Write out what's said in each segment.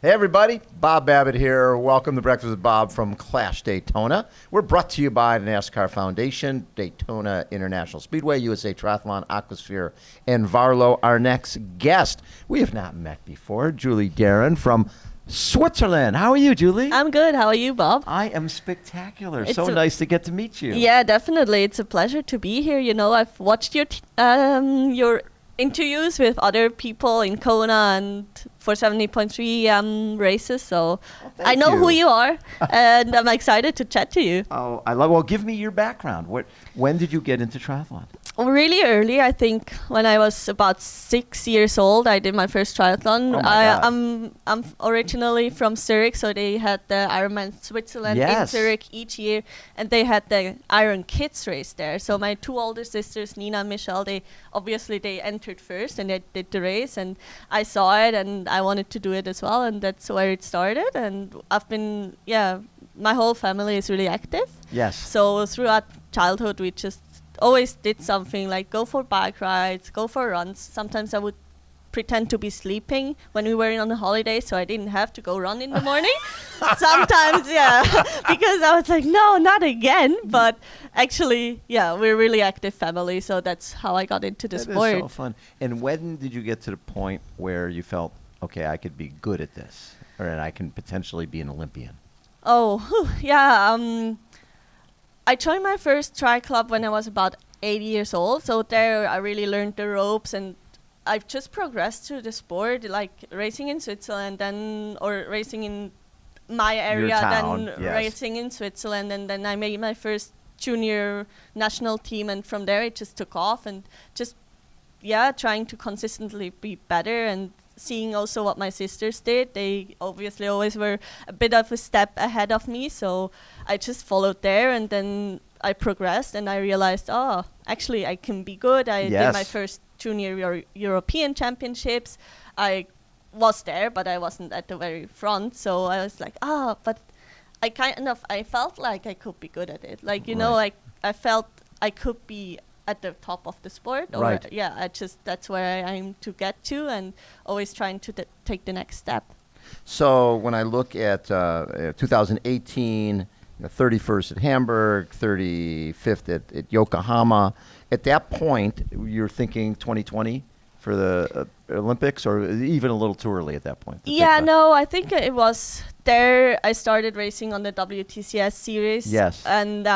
Hey everybody, Bob Babbitt here. Welcome to Breakfast with Bob from CLASH Daytona. We're brought to you by the NASCAR Foundation, Daytona International Speedway, USA Triathlon, Aquasphere, and Varlo. Our next guest, we have not met before, Julie Derron from Switzerland. How are you, Julie? I'm good. How are you, Bob? I am spectacular. So nice to get to meet you. Yeah, definitely. It's a pleasure to be here. You know, I've watched your interviews with other people in Kona and for 70.3 races, so I know who you are, and I'm excited to chat to you. Oh, I love. Well, give me your background. When did you get into triathlon? Really early, I think. When I was about 6 years old, I did my first triathlon. Oh my God. I'm originally from Zurich, so they had the Ironman Switzerland in Zurich each year, and they had the Iron Kids race there. So my two older sisters, Nina and Michelle, they entered first and they did the race, and I saw it and I wanted to do it as well, and that's where it started. And I've been, my whole family is really active. Yes. So throughout childhood, we just always did something, like go for bike rides, go for runs. Sometimes I would pretend to be sleeping when we were on a holiday, so I didn't have to go run in the morning. Sometimes, because I was like, no, not again. But actually, we're a really active family, so that's how I got into the sport. That is so fun. And when did you get to the point where you felt, okay, I could be good at this, or I can potentially be an Olympian? I joined my first tri club when I was about 8 years old. So there I really learned the ropes, and I've just progressed through the sport, like racing in Switzerland, or racing in my area, racing in Switzerland, and then I made my first junior national team, and from there it just took off, and just trying to consistently be better, and seeing also what my sisters did. They obviously always were a bit of a step ahead of me, so I just followed there, and then I progressed, and I realized, actually I can be good. I did my first junior European championships. I was there, but I wasn't at the very front, so I was like, but I felt like I could be good at it. Like, I felt I could be at the top of the sport, that's where I aim to get to, and always trying to take the next step. So when I look at 2018, 31st at Hamburg, 35th at Yokohama, at that point you're thinking 2020 for the Olympics, or even a little too early at that point? I think it was there. I started racing on the WTCS series. Yes. And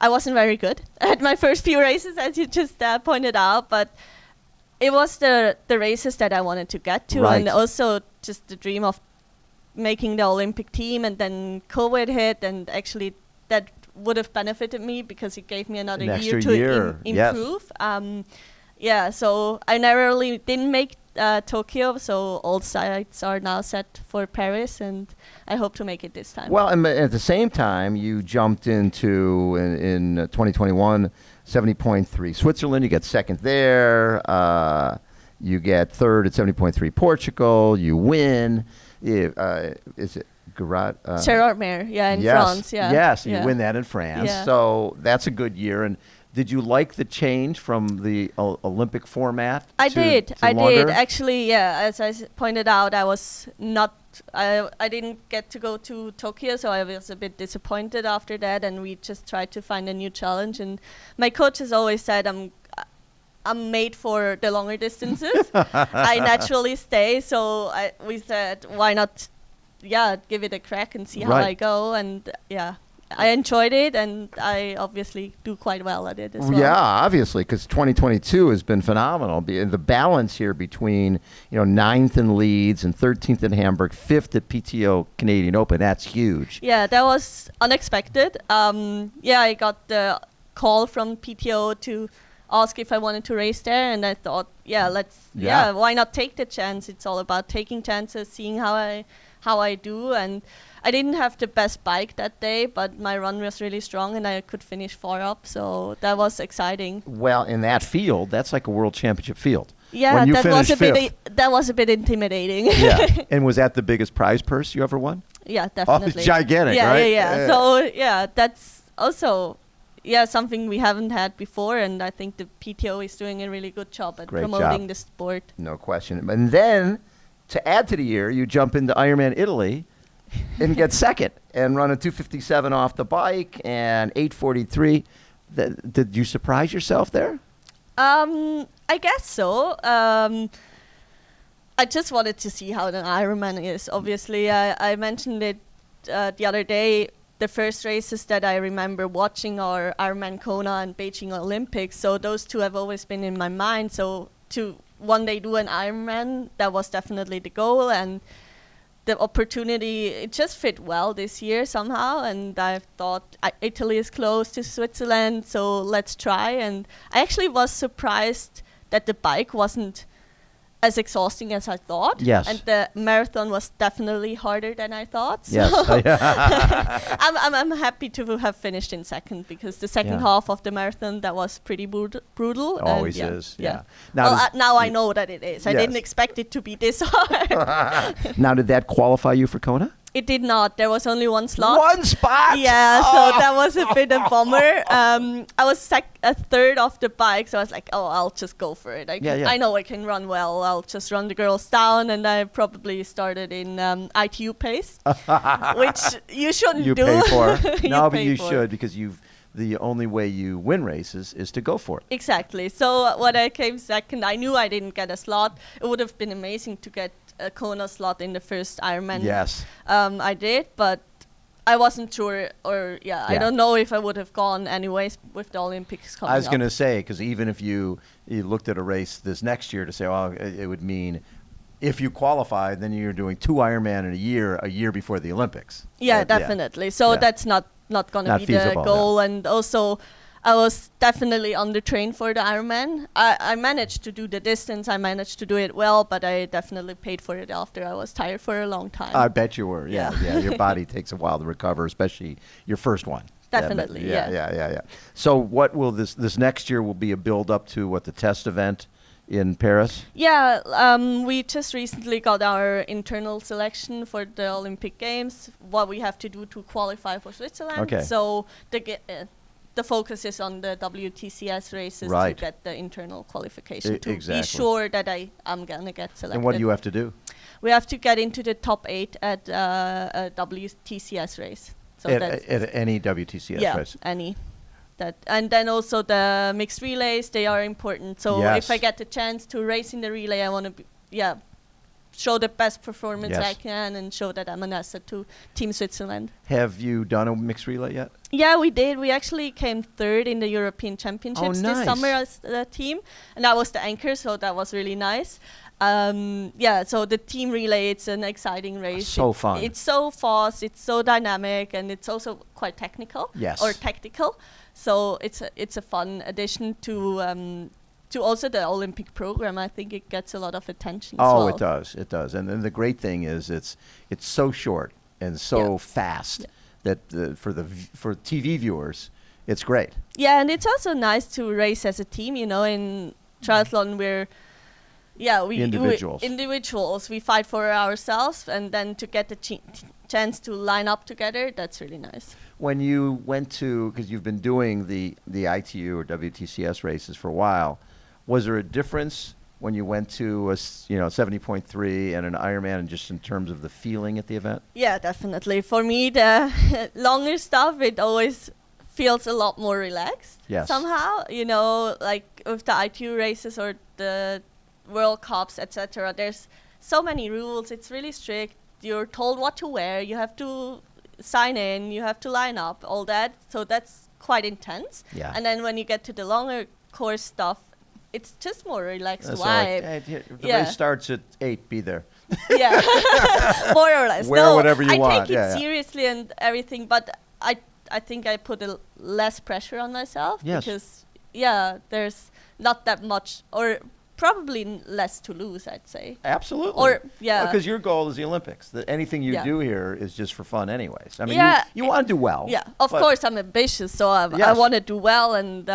I wasn't very good at my first few races, as you just pointed out, but it was the races that I wanted to get to, and also just the dream of making the Olympic team, and then COVID hit, and actually that would have benefited me because it gave me another year to improve. So I narrowly didn't make Tokyo, so all sites are now set for Paris, and I hope to make it this time. Well, and at the same time, you jumped into, in 2021, 70.3 Switzerland. You get second there. You get third at 70.3 Portugal. You win. Is it Gerardmer, in France. Yes, you win that in France. Yeah. So that's a good year. And did you like the change from the Olympic format? I did. Actually, as I pointed out, I was not. I didn't get to go to Tokyo, so I was a bit disappointed after that. And we just tried to find a new challenge. And my coach has always said I'm made for the longer distances. I naturally stay, so we said, why not? Give it a crack and see how I go. And I enjoyed it, and I obviously do quite well at it as well. Yeah, obviously, because 2022 has been phenomenal. The balance here between 9th in Leeds and 13th in Hamburg, 5th at PTO Canadian Open, that's huge. Yeah, that was unexpected. I got the call from PTO to ask if I wanted to race there, and I thought, why not take the chance? It's all about taking chances, seeing how I do, and I didn't have the best bike that day, but my run was really strong, and I could finish far up, so that was exciting. Well, in that field, that's like a world championship field. Yeah, that was a bit intimidating. Yeah, and was that the biggest prize purse you ever won? Yeah, definitely. Oh, it's gigantic, right? Yeah. So that's also something we haven't had before, and I think the PTO is doing a really good job at promoting the sport. No question. And then to add to the year, you jump into Ironman Italy and get second and run a 2:57 off the bike and 8:43. Did you surprise yourself there? I guess so. I just wanted to see how the Ironman is. Obviously, I mentioned it the other day. The first races that I remember watching are Ironman Kona and Beijing Olympics. So those two have always been in my mind. So to one day do an Ironman, that was definitely the goal. And the opportunity, it just fit well this year somehow. And I thought Italy is close to Switzerland, so let's try. And I actually was surprised that the bike wasn't as exhausting as I thought. Yes. And the marathon was definitely harder than I thought. So Yes. I'm happy to have finished in second, because the second half of the marathon, that was pretty brutal. Always and is. Yeah. Now, I know that it is. I didn't expect it to be this hard. now, did that qualify you for Kona? It did not. There was only one slot. One spot? Yeah, so that was a bit of a bummer. I was a third off the bike, so I was like, oh, I'll just go for it. I know I can run well. I'll just run the girls down, and I probably started in ITU pace, which you shouldn't do. You pay for. No, but you for. should, because the only way you win races is to go for it. Exactly. So when I came second, I knew I didn't get a slot. It would have been amazing to get a Kona slot in the first Ironman. Yes. I did, but I wasn't sure, I don't know if I would have gone anyways with the Olympics coming up. I was going to say, because even if you looked at a race this next year to say, oh, it would mean if you qualified, then you're doing 2 Ironman in a year before the Olympics. Yeah, definitely. Yeah. So that's not going to be the goal. Yeah. And also, I was definitely undertrained for the Ironman. I managed to do the distance. I managed to do it well, but I definitely paid for it after. I was tired for a long time. I bet you were. Yeah. Your body takes a while to recover, especially your first one. Definitely. Yeah. So what will this next year will be a build up to the test event in Paris? Yeah, we just recently got our internal selection for the Olympic Games, what we have to do to qualify for Switzerland. Okay. So the focus is on the WTCS races to get the internal qualification to be sure that I'm going to get selected. And what do you have to do? We have to get into the top 8 at a WTCS race. So at any WTCS race? Yeah, any. And then also the mixed relays, they are important. So if I get the chance to race in the relay, I want to show the best performance I can and show that I'm an asset to Team Switzerland. Have you done a mixed relay yet? Yeah, we did. We actually came third in the European Championships this summer as a team. And I was the anchor, so that was really nice. So the team relay, it's an exciting race. So fun. It's so fast, it's so dynamic, and it's also quite technical. Yes. Or tactical. So it's a fun addition to also the Olympic program. I think it gets a lot of attention as well. It does. It does. And then the great thing is it's so short and so fast that for TV viewers, it's great. Yeah, and it's also nice to race as a team. You know, in triathlon we individuals. We fight for ourselves, and then to get the chance to line up together, that's really nice. When you went to, because you've been doing the ITU or WTCS races for a while, was there a difference when you went to a 70.3 and an Ironman, and just in terms of the feeling at the event? Yeah, definitely. For me, the longer stuff, it always feels a lot more relaxed. Yes. Somehow, like with the ITU races or the World Cups, etc. There's so many rules. It's really strict. You're told what to wear. You have to sign in. You have to line up. All that. So that's quite intense. Yeah. And then when you get to the longer course stuff, it's just more relaxed vibe. Like, the race starts at 8. Be there. Yeah, more or less. Wear whatever you want. I take it seriously and everything, but I think I put less pressure on myself because there's not that much or. Probably less to lose, I'd say. Absolutely. Because your goal is the Olympics. Anything you do here is just for fun anyways. I mean, you want to do well. Yeah, of course I'm ambitious, so I want to do well. And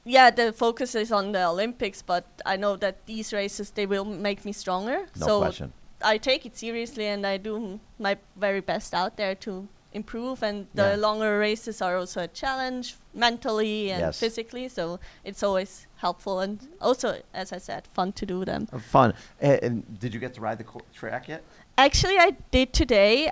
the focus is on the Olympics, but I know that these races, they will make me stronger. No question. I take it seriously, and I do my very best out there to improve, and the longer races are also a challenge mentally and physically, so it's always helpful, and also, as I said, fun to do them. Fun. And did you get to ride the track yet? Actually, I did today.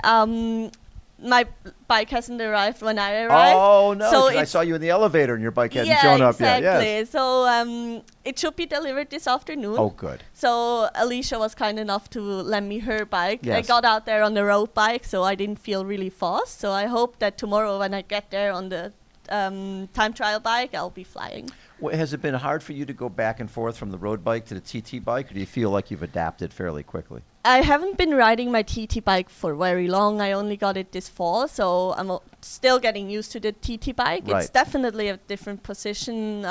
My bike hasn't arrived when I arrived. Oh, no, so I saw you in the elevator and your bike hadn't shown up yet. Yeah, exactly. So it should be delivered this afternoon. Oh, good. So Alicia was kind enough to lend me her bike. Yes. I got out there on the road bike, so I didn't feel really fast. So I hope that tomorrow when I get there on the time trial bike, I'll be flying. Well, has it been hard for you to go back and forth from the road bike to the TT bike, or do you feel like you've adapted fairly quickly? I haven't been riding my TT bike for very long. I only got it this fall, so I'm still getting used to the TT bike. Right. It's definitely a different position.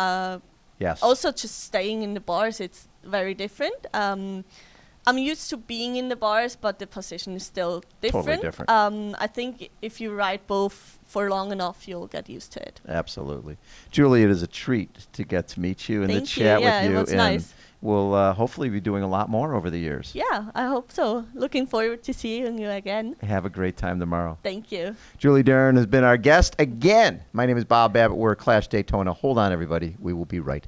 Yes. Also, just staying in the bars, it's very different. I'm used to being in the bars, but the position is still different. Totally different. I think if you ride both for long enough, you'll get used to it. Absolutely. Julie, it is a treat to get to meet you and to chat with you. It was nice. We'll hopefully be doing a lot more over the years. Yeah, I hope so. Looking forward to seeing you again. Have a great time tomorrow. Thank you. Julie Derron has been our guest again. My name is Bob Babbitt. We're at CLASH Daytona. Hold on, everybody. We will be right